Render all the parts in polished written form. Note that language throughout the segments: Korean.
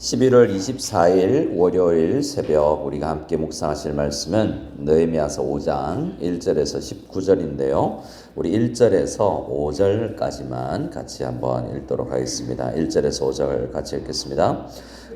11월 24일 월요일 새벽 우리가 함께 묵상하실 말씀은 느헤미야서 5장 1절에서 19절인데요. 우리 1절에서 5절까지만 같이 한번 읽도록 하겠습니다. 1절에서 5절 같이 읽겠습니다.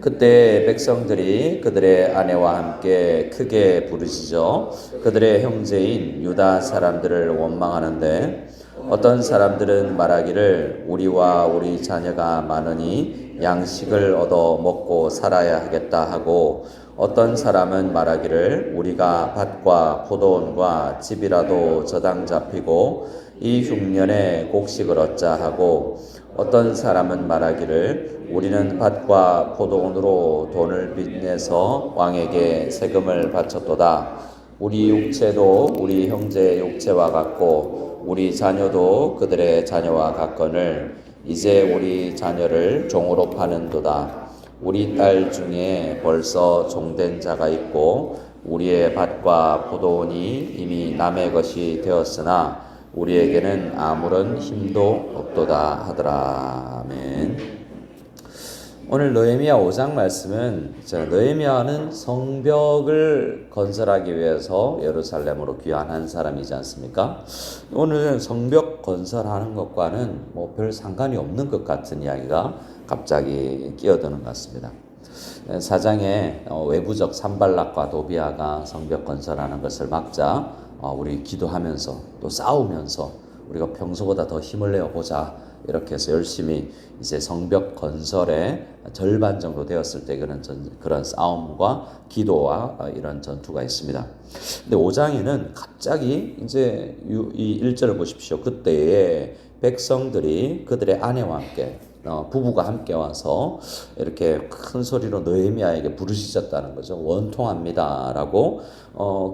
그때 백성들이 그들의 아내와 함께 크게 부르짖어 그들의 형제인 유다 사람들을 원망하는데 어떤 사람들은 말하기를 우리와 우리 자녀가 많으니 양식을 얻어 먹고 살아야 하겠다 하고 어떤 사람은 말하기를 우리가 밭과 포도원과 집이라도 저당 잡히고 이 흉년에 곡식을 얻자 하고 어떤 사람은 말하기를 우리는 밭과 포도원으로 돈을 빚내서 왕에게 세금을 바쳤도다. 우리 육체도 우리 형제의 육체와 같고 우리 자녀도 그들의 자녀와 같거늘 이제 우리 자녀를 종으로 파는도다. 우리 딸 중에 벌써 종된 자가 있고 우리의 밭과 포도원이 이미 남의 것이 되었으나 우리에게는 아무런 힘도 없도다 하더라. 아멘. 오늘 느헤미야 5장 말씀은 느헤미야는 성벽을 건설하기 위해서 예루살렘으로 귀환한 사람이지 않습니까? 오늘은 성벽 건설하는 것과는 별 상관이 없는 것 같은 이야기가 갑자기 끼어드는 것 같습니다. 사장의 외부적 산발락과 도비아가 성벽 건설하는 것을 막자 우리 기도하면서 또 싸우면서 우리가 평소보다 더 힘을 내어 보자 이렇게 해서 열심히 이제 성벽 건설의 절반 정도 되었을 때 그런 싸움과 기도와 이런 전투가 있습니다. 근데 5장에는 갑자기 이제 이 1절을 보십시오. 그때에 백성들이 그들의 아내와 함께 부부가 함께 와서 이렇게 큰 소리로 느헤미야에게 부르짖었다는 거죠. 원통합니다라고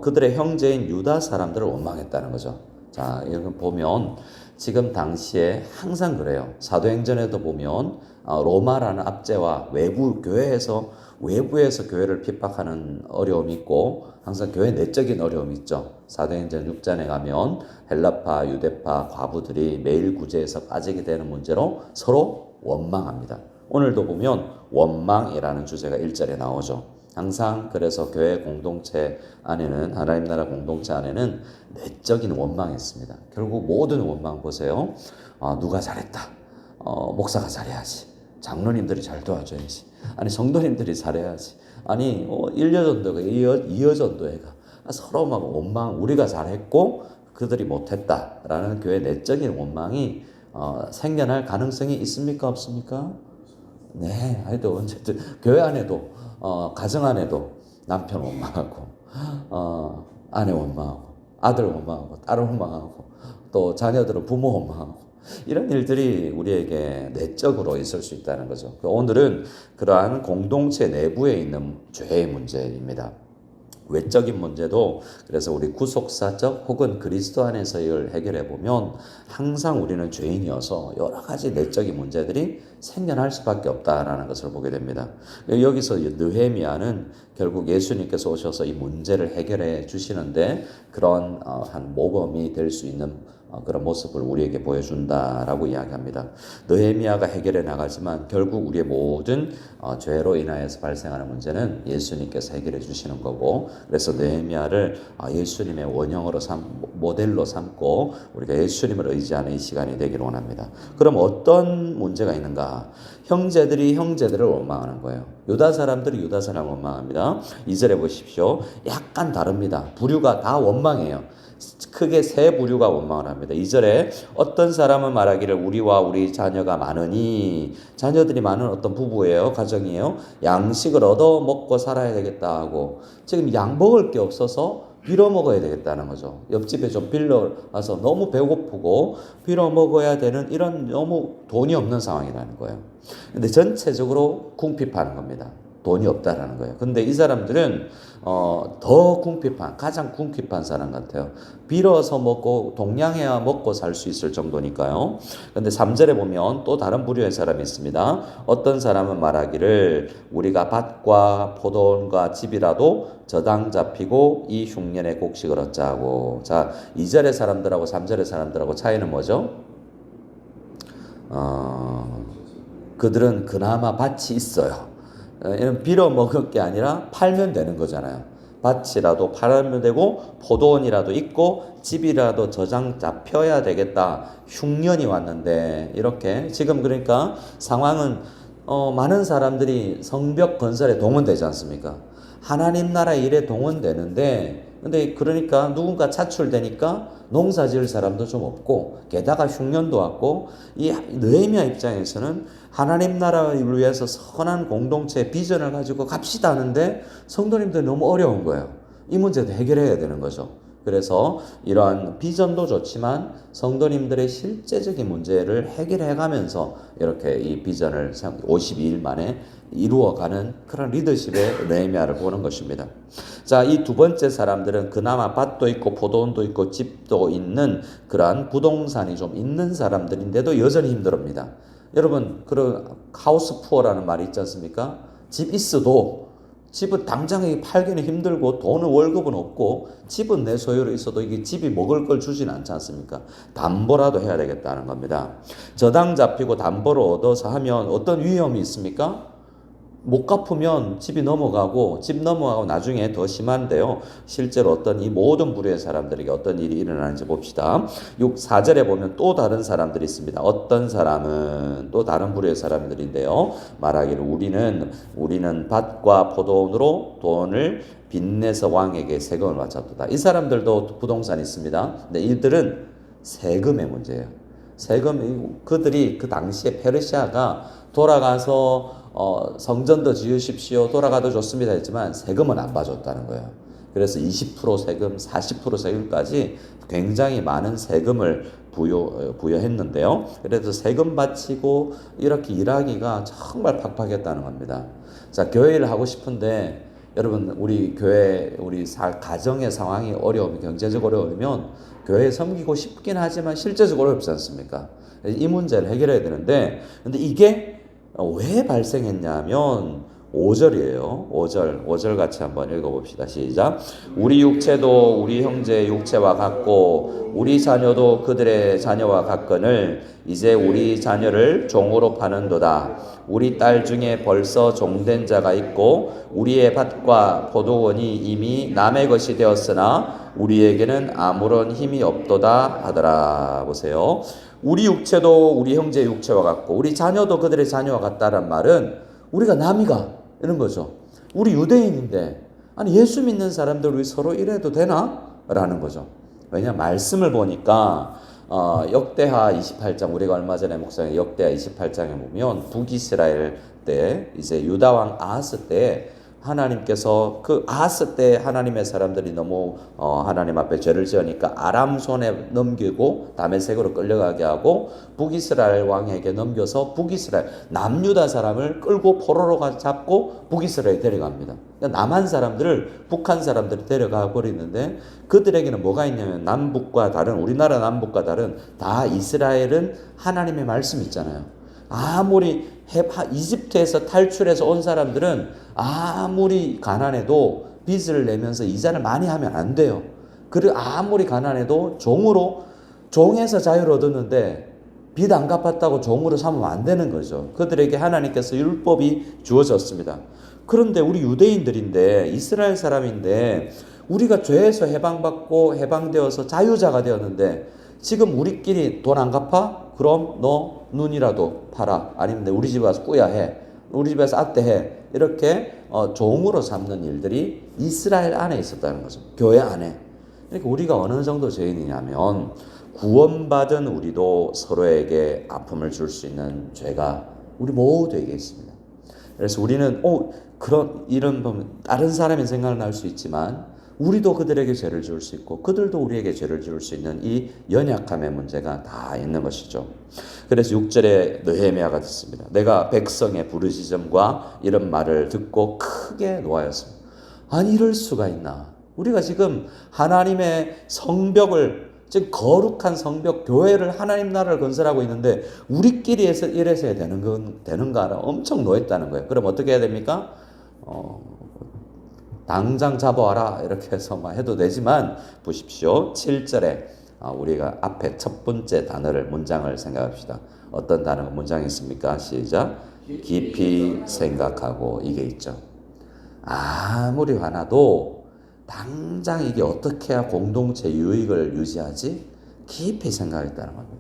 그들의 형제인 유다 사람들을 원망했다는 거죠. 자, 이렇게 보면 지금 당시에 항상 그래요. 사도행전에도 보면 로마라는 압제와 외부에서 교회를 핍박하는 어려움이 있고 항상 교회 내적인 어려움이 있죠. 사도행전 6장에 가면 헬라파, 유대파, 과부들이 매일 구제에서 빠지게 되는 문제로 서로 원망합니다. 오늘도 보면 원망이라는 주제가 1절에 나오죠. 항상 그래서 교회 공동체 안에는 하나님 나라 공동체 안에는 내적인 원망이 있습니다. 결국 모든 원망 보세요. 누가 잘했다. 목사가 잘해야지. 장로님들이 잘 도와줘야지. 아니 성도님들이 잘해야지. 아니 1년 전도가 2년 전도회가 서로 막 원망 우리가 잘했고 그들이 못했다라는 교회 내적인 원망이 생겨날 가능성이 있습니까 없습니까? 네, 하여튼 어쨌든 교회 안에도 가정 안에도 남편 원망하고 아내 원망하고 아들 원망하고 딸 원망하고 또 자녀들은 부모 원망하고 이런 일들이 우리에게 내적으로 있을 수 있다는 거죠. 오늘은 그러한 공동체 내부에 있는 죄의 문제입니다. 외적인 문제도 그래서 우리 구속사적 혹은 그리스도 안에서 이걸 해결해 보면 항상 우리는 죄인이어서 여러 가지 내적인 문제들이 생겨날 수밖에 없다라는 것을 보게 됩니다. 여기서 느헤미야는 결국 예수님께서 오셔서 이 문제를 해결해 주시는데 그런 한 모범이 될 수 있는 그런 모습을 우리에게 보여준다라고 이야기합니다. 느헤미야가 해결해 나가지만 결국 우리의 모든 죄로 인하여서 발생하는 문제는 예수님께서 해결해 주시는 거고 그래서 느헤미야를 예수님의 원형으로 모델로 삼고 우리가 예수님을 의지하는 이 시간이 되기를 원합니다. 그럼 어떤 문제가 있는가? 형제들이 형제들을 원망하는 거예요. 유다 사람들이 유다 사람을 원망합니다. 2절에 보십시오. 약간 다릅니다. 부류가 다 원망해요. 크게 세 부류가 원망을 합니다. 2절에 어떤 사람은 말하기를 우리와 우리 자녀가 많으니 자녀들이 많은 어떤 부부예요. 가정이에요. 양식을 얻어 먹고 살아야 되겠다 하고 지금 양 먹을 게 없어서 빌어 먹어야 되겠다는 거죠. 옆집에 좀 빌려 와서 너무 배고프고 빌어 먹어야 되는 이런 너무 돈이 없는 상황이라는 거예요. 근데 전체적으로 궁핍하는 겁니다. 돈이 없다라는 거예요. 근데 이 사람들은 더 가장 궁핍한 사람 같아요. 빌어서 먹고 동냥해야 먹고 살 수 있을 정도니까요. 근데 3절에 보면 또 다른 부류의 사람이 있습니다. 어떤 사람은 말하기를 우리가 밭과 포도원과 집이라도 저당 잡히고 이 흉년에 곡식을 얻자 하고 자 2절의 사람들하고 3절의 사람들하고 차이는 뭐죠? 그들은 그나마 밭이 있어요. 이런 빌어 먹을 게 아니라 팔면 되는 거잖아요. 밭이라도 팔면 되고 포도원이라도 있고 집이라도 저장 잡혀야 되겠다. 흉년이 왔는데 이렇게 지금 그러니까 상황은 많은 사람들이 성벽 건설에 동원되지 않습니까? 하나님 나라 일에 동원되는데 근데 그러니까 누군가 차출되니까 농사 지을 사람도 좀 없고 게다가 흉년도 왔고 이 느헤미야 입장에서는 하나님 나라를 위해서 선한 공동체 비전을 가지고 갑시다 하는데 성도님들이 너무 어려운 거예요. 이 문제도 해결해야 되는 거죠. 그래서 이러한 비전도 좋지만 성도님들의 실제적인 문제를 해결해 가면서 이렇게 이 비전을 52일 만에 이루어가는 그런 리더십의 느헤미야를 보는 것입니다. 자, 이 두 번째 사람들은 그나마 밭도 있고 포도원도 있고 집도 있는 그러한 부동산이 좀 있는 사람들인데도 여전히 힘들합니다. 여러분, 그런 하우스 푸어라는 말이 있지 않습니까? 집 있어도 집은 당장에 팔기는 힘들고 돈은 월급은 없고 집은 내 소유로 있어도 이게 집이 먹을 걸 주진 않지 않습니까? 담보라도 해야 되겠다는 겁니다. 저당 잡히고 담보를 얻어서 하면 어떤 위험이 있습니까? 못 갚으면 집이 넘어가고 집 넘어가고 나중에 더 심한데요. 실제로 어떤 이 모든 부류의 사람들에게 어떤 일이 일어나는지 봅시다. 4절에 보면 또 다른 사람들이 있습니다. 어떤 사람은 또 다른 부류의 사람들인데요. 말하기를 우리는 밭과 포도원으로 돈을 빚내서 왕에게 세금을 바쳤도다. 이 사람들도 부동산이 있습니다. 근데 이들은 세금의 문제예요. 그들이 그 당시에 페르시아가 돌아가서 성전도 지으십시오. 돌아가도 좋습니다 했지만 세금은 안 봐줬다는 거예요. 그래서 20% 세금, 40% 세금까지 굉장히 많은 세금을 부여했는데요. 그래서 세금 바치고 이렇게 일하기가 정말 팍팍했다는 겁니다. 자, 교회를 하고 싶은데 여러분 우리 교회 가정의 상황이 경제적으로 어려우면 교회 섬기고 싶긴 하지만 실제적으로 어렵지 않습니까? 이 문제를 해결해야 되는데 근데 이게 왜 발생했냐면 5절이에요. 5절 같이 한번 읽어봅시다. 시작. 우리 육체도 우리 형제의 육체와 같고 우리 자녀도 그들의 자녀와 같거늘 이제 우리 자녀를 종으로 파는도다. 우리 딸 중에 벌써 종된 자가 있고 우리의 밭과 포도원이 이미 남의 것이 되었으나 우리에게는 아무런 힘이 없도다 하더라. 보세요. 우리 육체도 우리 형제의 육체와 같고 우리 자녀도 그들의 자녀와 같다란 말은 우리가 남이가 이런 거죠. 우리 유대인인데 아니 예수 믿는 사람들 우리 서로 이래도 되나? 라는 거죠. 왜냐 말씀을 보니까 역대하 28장 우리가 얼마 전에 묵상한 역대하 28장에 보면 북이스라엘 때 이제 유다 왕 아하스 때 하나님께서 그 아하스 때 하나님의 사람들이 너무 하나님 앞에 죄를 지으니까 아람 손에 넘기고 다메섹으로 끌려가게 하고 북이스라엘 왕에게 넘겨서 북이스라엘 남유다 사람을 끌고 포로로 잡고 북이스라엘에 데려갑니다. 그러니까 남한 사람들을 북한 사람들이 데려가 버리는데 그들에게는 뭐가 있냐면 남북과 다른 우리나라 남북과 다른 다 이스라엘은 하나님의 말씀이 있잖아요. 아무리 이집트에서 탈출해서 온 사람들은 아무리 가난해도 빚을 내면서 이자를 많이 하면 안 돼요. 그리고 아무리 가난해도 종에서 자유를 얻었는데 빚 안 갚았다고 종으로 삼으면 안 되는 거죠. 그들에게 하나님께서 율법이 주어졌습니다. 그런데 우리 유대인들인데 이스라엘 사람인데 우리가 죄에서 해방받고 해방되어서 자유자가 되었는데 지금 우리끼리 돈 안 갚아? 그럼 너 눈이라도 팔아. 아니면 우리 집에 와서 꾸야 해. 우리 집에서 아떼해. 이렇게 종으로 삼는 일들이 이스라엘 안에 있었다는 거죠. 교회 안에. 그러니까 우리가 어느 정도 죄인이냐면 구원받은 우리도 서로에게 아픔을 줄 수 있는 죄가 우리 모두에게 있습니다. 그래서 우리는 이런 보면 다른 사람의 생각을 할 수 있지만 우리도 그들에게 죄를 지을 수 있고 그들도 우리에게 죄를 지을 수 있는 이 연약함의 문제가 다 있는 것이죠. 그래서 6절에 느헤미야가 듣습니다. 내가 백성의 부르짖음과 이런 말을 듣고 크게 노하였습니다. 아니 이럴 수가 있나. 우리가 지금 하나님의 성벽을 즉 거룩한 성벽 교회를 하나님 나라를 건설하고 있는데 우리끼리 이래서 해야 되는가 엄청 노했다는 거예요. 그럼 어떻게 해야 됩니까? 당장 잡아와라 이렇게 해서 해도 되지만 보십시오. 7절에 우리가 앞에 첫 번째 문장을 생각합시다. 어떤 문장이 있습니까? 시작. 깊이 생각하고 이게 있죠. 아무리 화나도 당장 이게 어떻게 해야 공동체 유익을 유지하지? 깊이 생각했다는 겁니다.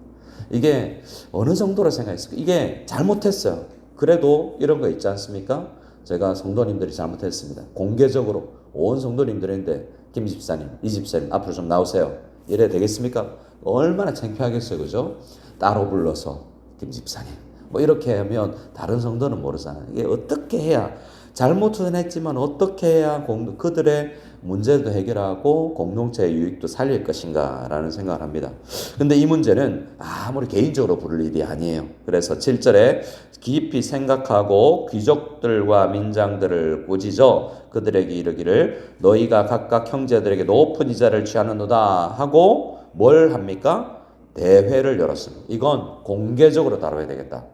이게 어느 정도로 생각했을까? 이게 잘못했어요. 그래도 이런 거 있지 않습니까? 제가 성도님들이 잘못했습니다. 공개적으로 온 성도님들인데 김 집사님, 이 집사님 앞으로 좀 나오세요. 이래 되겠습니까? 얼마나 창피하겠어요. 그죠? 따로 불러서 김 집사님 뭐 이렇게 하면 다른 성도는 모르잖아요. 이게 어떻게 해야 잘못은 했지만 어떻게 해야 그들의 문제도 해결하고 공동체의 유익도 살릴 것인가 라는 생각을 합니다. 근데 이 문제는 아무리 개인적으로 부를 일이 아니에요. 그래서 7절에 깊이 생각하고 귀족들과 민장들을 꾸짖어 그들에게 이르기를 너희가 각각 형제들에게 높은 이자를 취하는도다 하고 뭘 합니까? 대회를 열었습니다. 이건 공개적으로 다뤄야 되겠다.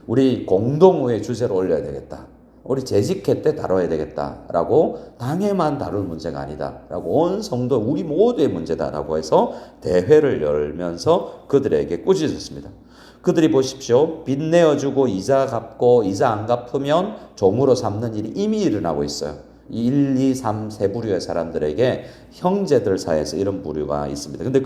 우리 공동의 주제로 올려야 되겠다. 우리 재직회 때 다뤄야 되겠다라고 당에만 다룰 문제가 아니다라고 온 성도 우리 모두의 문제다라고 해서 대회를 열면서 그들에게 꾸짖었습니다. 그들이 보십시오. 빚 내어주고 이자 갚고 이자 안 갚으면 종으로 삼는 일이 이미 일어나고 있어요. 1, 2, 3 세 부류의 사람들에게 형제들 사이에서 이런 부류가 있습니다. 근데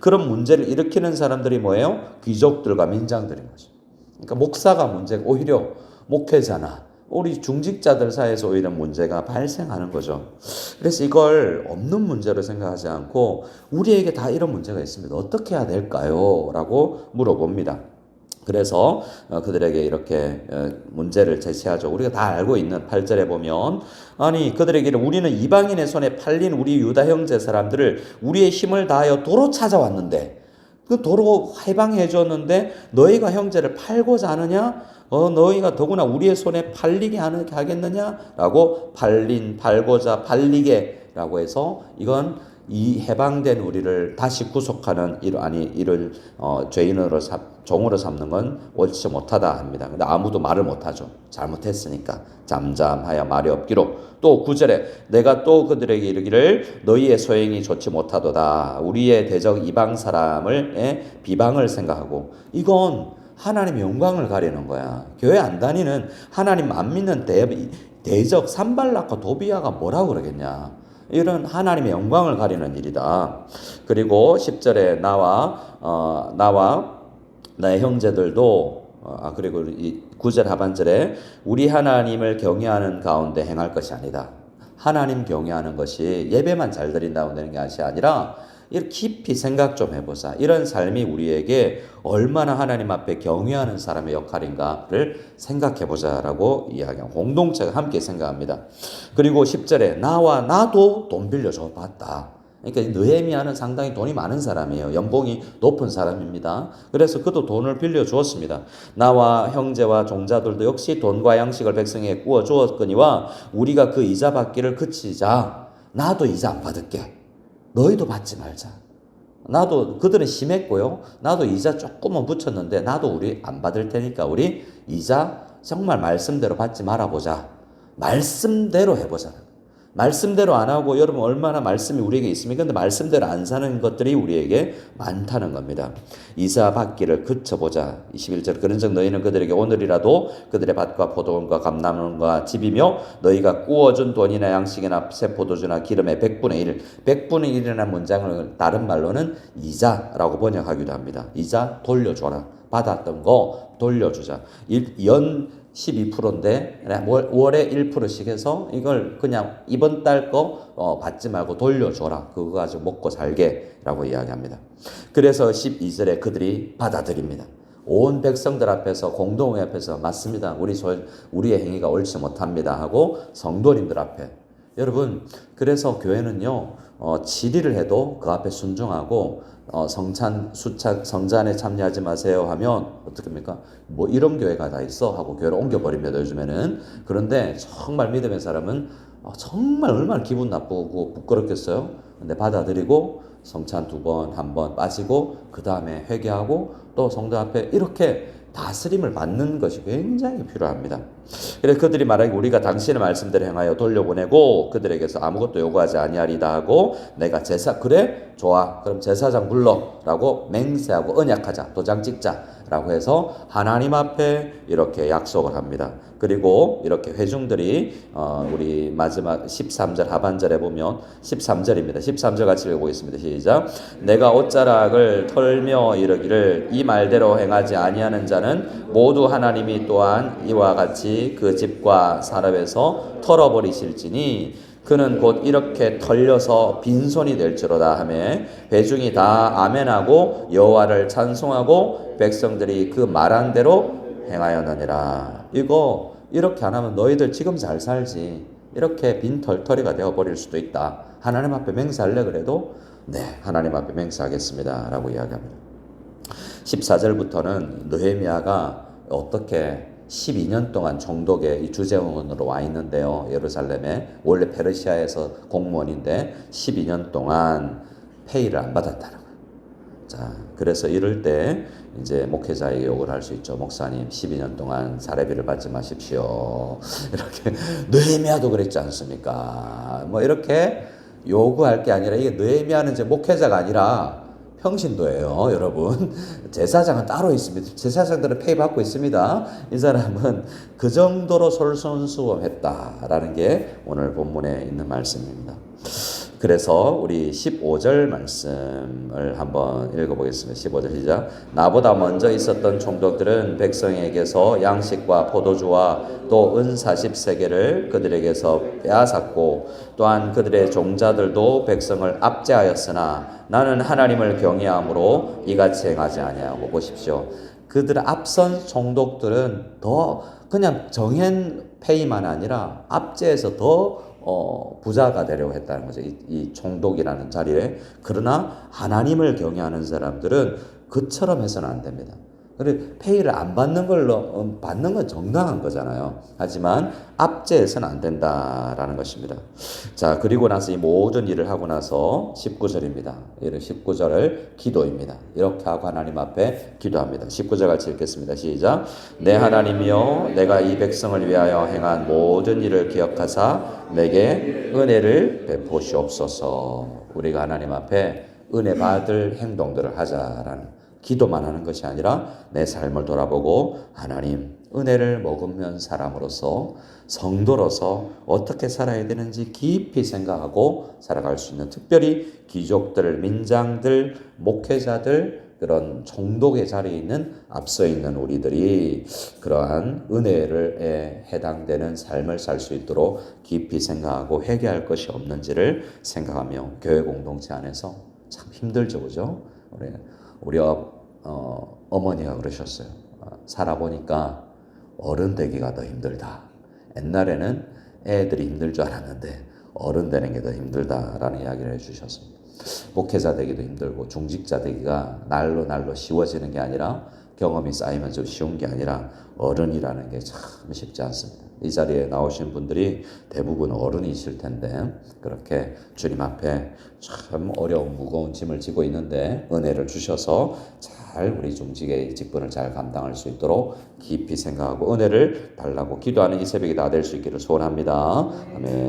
그런 문제를 일으키는 사람들이 뭐예요? 귀족들과 민장들인 거죠. 그러니까 목사가 문제가 오히려 목회자나 우리 중직자들 사이에서 오히려 문제가 발생하는 거죠. 그래서 이걸 없는 문제로 생각하지 않고 우리에게 다 이런 문제가 있습니다. 어떻게 해야 될까요? 라고 물어봅니다. 그래서 그들에게 이렇게 문제를 제시하죠. 우리가 다 알고 있는 8절에 보면 아니 그들에게 우리는 이방인의 손에 팔린 우리 유다 형제 사람들을 우리의 힘을 다하여 도로 찾아왔는데 그 도로 해방해 줬는데 너희가 형제를 팔고자 하느냐? 너희가 더구나 우리의 손에 팔리게 하겠느냐라고 팔고자 팔리게 라고 해서 이건 이 해방된 우리를 다시 구속하는 이를 죄인으로 종으로 삼는 건 옳지 못하다 합니다. 근데 아무도 말을 못하죠. 잘못했으니까 잠잠하여 말이 없기로. 또 9절에 내가 또 그들에게 이르기를 너희의 소행이 좋지 못하도다. 우리의 대적 이방 사람을 비방을 생각하고 이건 하나님의 영광을 가리는 거야. 교회 안 다니는 하나님 안 믿는 대적 산발락과 도비아가 뭐라고 그러겠냐. 이런 하나님의 영광을 가리는 일이다. 그리고 10절에 나와 나의 형제들도 그리고 이 9절 하반절에 우리 하나님을 경외하는 가운데 행할 것이 아니다. 하나님 경외하는 것이 예배만 잘 드린다고 되는 것이 아니라 이렇게 깊이 생각 좀 해보자. 이런 삶이 우리에게 얼마나 하나님 앞에 경외하는 사람의 역할인가를 생각해보자라고 이야기하고 공동체가 함께 생각합니다. 그리고 10절에 나도 돈 빌려줘 봤다. 그러니까 느헤미야는 상당히 돈이 많은 사람이에요. 연봉이 높은 사람입니다. 그래서 그도 돈을 빌려주었습니다. 나와 형제와 종자들도 역시 돈과 양식을 백성에게 구워주었거니와 우리가 그 이자 받기를 그치자. 나도 이자 안 받을게. 너희도 받지 말자. 나도 그들은 심했고요. 나도 이자 조금만 붙였는데 나도 우리 안 받을 테니까 우리 이자 정말 말씀대로 받지 말아보자. 말씀대로 해보자. 말씀대로 안 하고 여러분 얼마나 말씀이 우리에게 있습니까? 근데 말씀대로 안 사는 것들이 우리에게 많다는 겁니다. 이자 받기를 그쳐보자. 21절 그런즉 너희는 그들에게 오늘이라도 그들의 밭과 포도원과 감나무와 집이며 너희가 구워준 돈이나 양식이나 새 포도주나 기름의 100분의 1 100분의 1이라는 문장을 다른 말로는 이자라고 번역하기도 합니다. 이자 돌려줘라. 받았던 거 돌려주자. 연 12%인데 월에 1%씩 해서 이걸 그냥 이번 달 거 받지 말고 돌려줘라. 그거 가지고 먹고 살게 라고 이야기합니다. 그래서 12절에 그들이 받아들입니다. 온 백성들 앞에서 공동회 앞에서 맞습니다. 우리의 행위가 옳지 못합니다 하고 성도님들 앞에 여러분 그래서 교회는요 7일을 해도 그 앞에 순종하고 성찬에 참여하지 마세요 하면 어떻습니까? 뭐 이런 교회가 다 있어 하고 교회를 옮겨버립니다 요즘에는. 그런데 정말 믿음의 사람은 정말 얼마나 기분 나쁘고 부끄럽겠어요. 근데 받아들이고 성찬 2번, 1번 빠지고 그 다음에 회개하고 또 성도 앞에 이렇게 다스림을 받는 것이 굉장히 필요합니다. 그래서 그들이 말하기 우리가 당신의 말씀대로 행하여 돌려보내고 그들에게서 아무것도 요구하지 아니하리다 하고 내가 그래? 좋아. 그럼 제사장 불러라고 맹세하고 언약하자. 도장 찍자. 라고 해서 하나님 앞에 이렇게 약속을 합니다. 그리고 이렇게 회중들이 우리 마지막 13절 하반절에 보면 13절입니다. 13절 같이 읽어보겠습니다. 시작. 내가 옷자락을 털며 이르기를 이 말대로 행하지 아니하는 자는 모두 하나님이 또한 이와 같이 그 집과 사람에서 털어버리실지니 그는 곧 이렇게 털려서 빈손이 될지로다 하며 회중이 다 아멘하고 여호와를 찬송하고 백성들이 그 말한 대로 행하였느니라. 이거 이렇게 안 하면 너희들 지금 잘 살지. 이렇게 빈 털터리가 되어버릴 수도 있다. 하나님 앞에 맹세할래 그래도 네 하나님 앞에 맹세하겠습니다 라고 이야기합니다. 14절부터는 느헤미야가 어떻게 12년 동안 총독의 이 주재원으로 와 있는데요. 예루살렘에 원래 페르시아에서 공무원인데 12년 동안 페이를 안 받았다는 거예요. 자, 그래서 이럴 때 이제 목회자에게 욕을 할 수 있죠. 목사님 12년 동안 사례비를 받지 마십시오. 이렇게 느헤미야도 그랬지 않습니까? 뭐 이렇게 요구할 게 아니라 이게 느헤미야는 이제 목회자가 아니라 평신도예요, 여러분. 제사장은 따로 있습니다. 제사장들은 페이 받고 있습니다. 이 사람은 그 정도로 솔선수범했다라는 게 오늘 본문에 있는 말씀입니다. 그래서 우리 15절 말씀을 한번 읽어보겠습니다. 15절 시작. 나보다 먼저 있었던 총독들은 백성에게서 양식과 포도주와 또 은 40세겔을 그들에게서 빼앗았고 또한 그들의 종자들도 백성을 압제하였으나 나는 하나님을 경외함으로 이같이 행하지 아니하고. 보십시오. 그들 앞선 총독들은 더 그냥 정한 페이만 아니라 압제해서 더 부자가 되려고 했다는 거죠. 이 총독이라는 자리에. 그러나 하나님을 경외하는 사람들은 그처럼 해서는 안 됩니다. 그래 페이를 안 받는 걸로 받는 건 정당한 거잖아요. 하지만 압제해서는 안 된다라는 것입니다. 자, 그리고 나서 이 모든 일을 하고 나서 19절입니다. 이런 19절을 기도입니다. 이렇게 하고 하나님 앞에 기도합니다. 19절 같이 읽겠습니다. 시작. 내 하나님이여 내가 이 백성을 위하여 행한 모든 일을 기억하사 내게 은혜를 베푸시옵소서. 우리가 하나님 앞에 은혜 받을 행동들을 하자라는 기도만 하는 것이 아니라 내 삶을 돌아보고 하나님 은혜를 머금는 사람으로서 성도로서 어떻게 살아야 되는지 깊이 생각하고 살아갈 수 있는, 특별히 귀족들, 민장들, 목회자들, 그런 총독의 자리에 있는 앞서 있는 우리들이 그러한 은혜에 해당되는 삶을 살 수 있도록 깊이 생각하고 회개할 것이 없는지를 생각하며 교회 공동체 안에서 참 힘들죠, 그죠? 우리 어머니가 그러셨어요. 살아보니까 어른 되기가 더 힘들다. 옛날에는 애들이 힘들 줄 알았는데 어른 되는 게 더 힘들다라는 이야기를 해주셨습니다. 목회자 되기도 힘들고 중직자 되기가 날로 쉬워지는 게 아니라 경험이 쌓이면 좀 쉬운 게 아니라 어른이라는 게 참 쉽지 않습니다. 이 자리에 나오신 분들이 대부분 어른이실 텐데 그렇게 주님 앞에 참 어려운 무거운 짐을 지고 있는데 은혜를 주셔서 잘 우리 중직의 직분을 잘 감당할 수 있도록 깊이 생각하고 은혜를 달라고 기도하는 이 새벽이 다 될 수 있기를 소원합니다. 아멘.